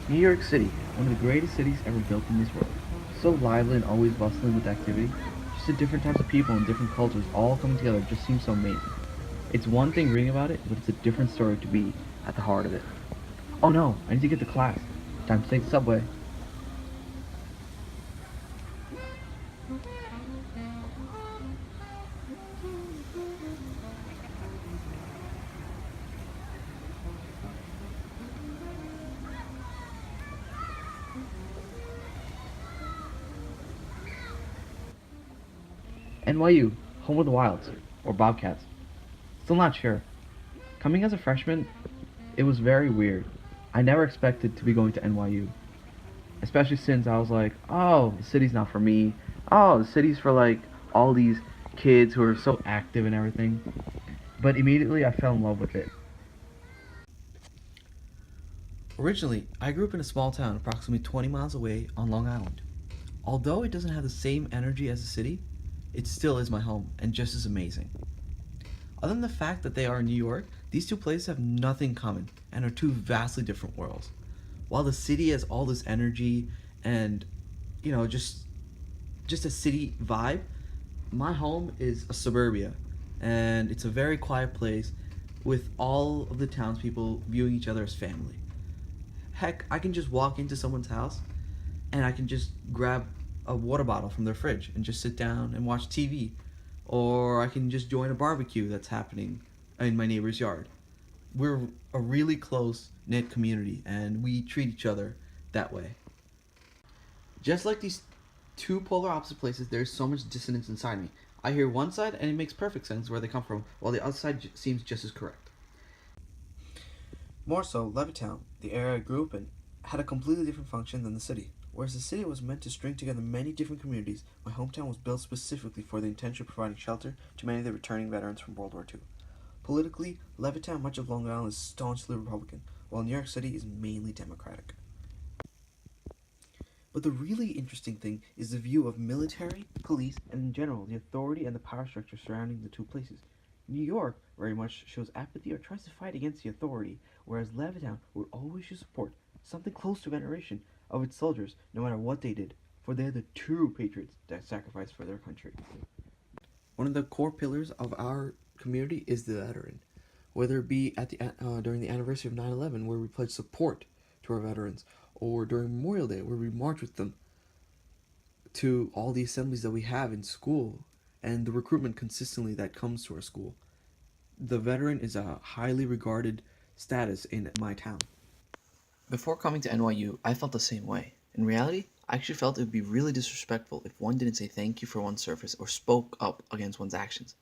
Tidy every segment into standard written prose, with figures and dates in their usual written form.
New York City, one of the greatest cities ever built in this world. So lively and always bustling with activity. Just the different types of people and different cultures all coming together just seems so amazing. It's one thing reading about it, but it's a different story to be at the heart of it. Oh no, I need to get to class. Time to take the subway. NYU, home of the Wilds, or Bobcats. Still not sure. Coming as a freshman, it was very weird. I never expected to be going to NYU, especially since I was like, oh, the city's not for me. Oh, the city's for like all these kids who are so active and everything. But immediately I fell in love with it. Originally, I grew up in a small town approximately 20 miles away on Long Island. Although it doesn't have the same energy as a city, it still is my home and just as amazing. Other than the fact that they are in New York, these two places have nothing in common and are two vastly different worlds. While the city has all this energy and, you know, just a city vibe, my home is a suburbia, and it's a very quiet place with all of the townspeople viewing each other as family. Heck, I can just walk into someone's house and I can just grab a water bottle from their fridge and just sit down and watch TV. Or I can just join a barbecue that's happening in my neighbor's yard. We're a really close knit community and we treat each other that way. Just like these two polar opposite places, there's so much dissonance inside me. I hear one side and it makes perfect sense where they come from, while the other side seems just as correct. More so, Levittown, the area I grew up in, had a completely different function than the city. Whereas the city was meant to string together many different communities, my hometown was built specifically for the intention of providing shelter to many of the returning veterans from World War II. Politically, Levittown, much of Long Island, is staunchly Republican, while New York City is mainly Democratic. But the really interesting thing is the view of military, police, and in general, the authority and the power structure surrounding the two places. New York very much shows apathy or tries to fight against the authority, whereas Levittown would always show support, something close to veneration, of its soldiers, no matter what they did, for they're the true patriots that sacrifice for their country. One of the core pillars of our community is the veteran, whether it be at the during the anniversary of 9/11, where we pledge support to our veterans, or during Memorial Day, where we march with them to all the assemblies that we have in school and the recruitment consistently that comes to our school. The veteran is a highly regarded status in my town. Before coming to NYU, I felt the same way. In reality, I actually felt it would be really disrespectful if one didn't say thank you for one's service or spoke up against one's actions.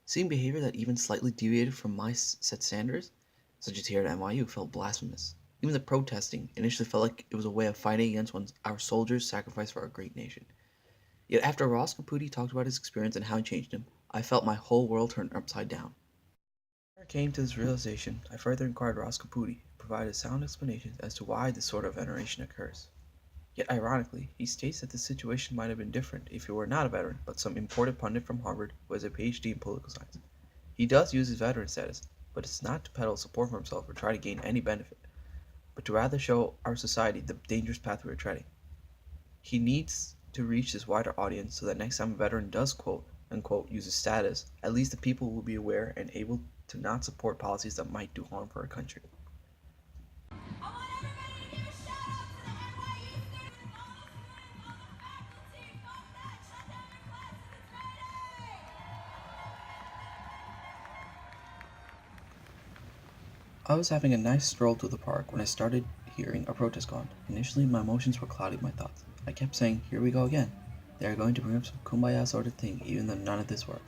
Seeing behavior that even slightly deviated from my set standards, such as here at NYU, felt blasphemous. Even the protesting initially felt like it was a way of fighting against our soldiers' sacrifice for our great nation. Yet after Ross Caputi talked about his experience and how it changed him, I felt my whole world turn upside down. When I came to this realization, I further inquired Ross Caputi to provide a sound explanation as to why this sort of veneration occurs. Yet ironically, he states that the situation might have been different if he were not a veteran, but some imported pundit from Harvard who has a PhD in political science. He does use his veteran status, but it's not to peddle support for himself or try to gain any benefit, but to rather show our society the dangerous path we are treading. He needs to reach this wider audience so that next time a veteran does quote unquote use his status, at least the people will be aware and able to not support policies that might do harm for our country. I was having a nice stroll through the park when I started hearing a protest going. Initially, my emotions were clouding my thoughts. I kept saying, here we go again. They are going to bring up some kumbaya sort of thing, even though none of this worked.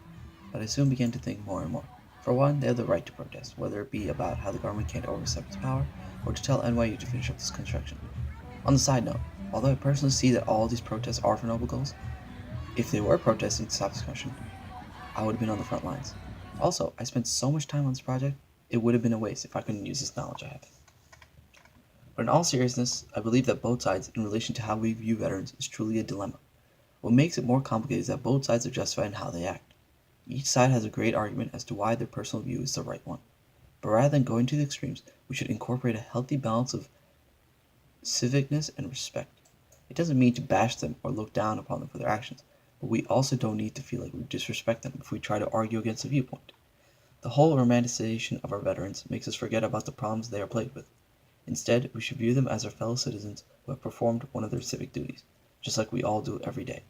But I soon began to think more and more. For one, they have the right to protest, whether it be about how the government can't overstep its power, or to tell NYU to finish up this construction. On the side note, although I personally see that all these protests are for noble goals, if they were protesting to stop this construction, I would have been on the front lines. Also, I spent so much time on this project, it would have been a waste if I couldn't use this knowledge I have. But in all seriousness, I believe that both sides, in relation to how we view veterans, is truly a dilemma. What makes it more complicated is that both sides are justified in how they act. Each side has a great argument as to why their personal view is the right one. But rather than going to the extremes, we should incorporate a healthy balance of civicness, and respect. It doesn't mean to bash them or look down upon them for their actions, but we also don't need to feel like we disrespect them if we try to argue against a viewpoint. The whole romanticization of our veterans makes us forget about the problems they are plagued with. Instead, we should view them as our fellow citizens who have performed one of their civic duties, just like we all do every day.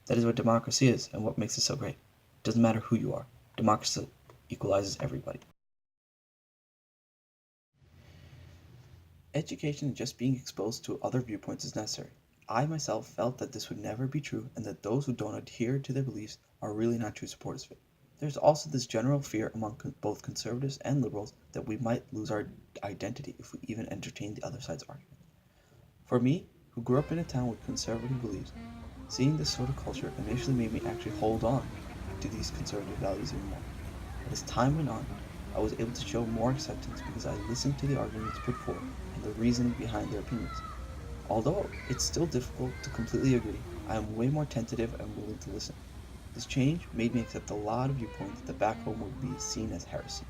That is what democracy is and what makes it so great. It doesn't matter who you are. Democracy equalizes everybody. Education and just being exposed to other viewpoints is necessary. I myself felt that this would never be true and that those who don't adhere to their beliefs are really not true supporters of it. There's also this general fear among both conservatives and liberals that we might lose our identity if we even entertain the other side's argument. For me, who grew up in a town with conservative beliefs, seeing this sort of culture initially made me actually hold on to these conservative values even more. But as time went on, I was able to show more acceptance because I listened to the arguments put forth and the reasoning behind their opinions. Although it's still difficult to completely agree, I am way more tentative and willing to listen. This change made me accept a lot of viewpoints that back home would be seen as heresy.